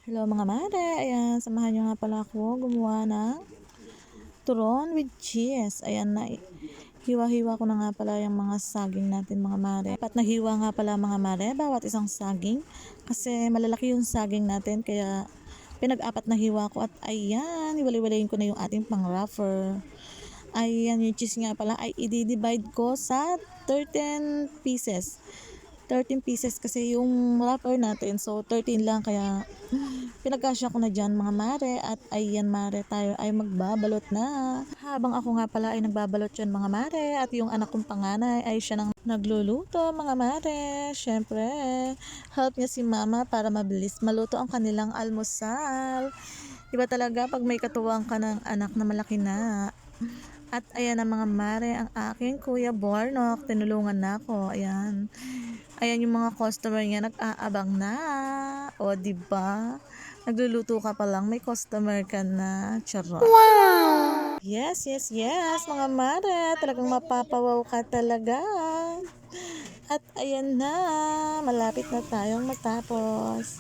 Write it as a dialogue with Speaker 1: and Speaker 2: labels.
Speaker 1: Hello mga mare, ayan, samahan nyo nga pala ako gumawa ng turon with cheese. Ayan na, hiwa-hiwa ko na nga pala yung mga saging natin mga mare. Dapat nahiwa nga pala mga mare, bawat isang saging. Kasi malalaki yung saging natin, kaya pinag-apat na hiwa ko. At ayan, iwalay-walayin ko na yung ating pang-wrapper. Ayan, yung cheese nga pala ay i-divide ko sa 13 pieces. 13 pieces kasi yung wrapper natin. So, 13 lang. Kaya, pinagkasya ko na dyan mga mare. At ayan mare, tayo ay magbabalot na. Habang ako nga pala ay nagbabalot dyan mga mare. At yung anak kong panganay ay siya nang nagluluto mga mare. Syempre, help niya si mama para mabilis maluto ang kanilang almusal. Iba talaga pag may katuwang ka ng anak na malaki na. At ayan ang mga mare, ang aking kuya Bornok, tinulungan na ako. Ayan. Ayan yung mga customer niya nag-aabang na. O, di ba? Nagluluto ka pa lang, may customer ka na. Charot. Wow! Yes, yes, yes, mga mare. Talagang mapapawaw ka talaga. At ayan na, malapit na tayong matapos.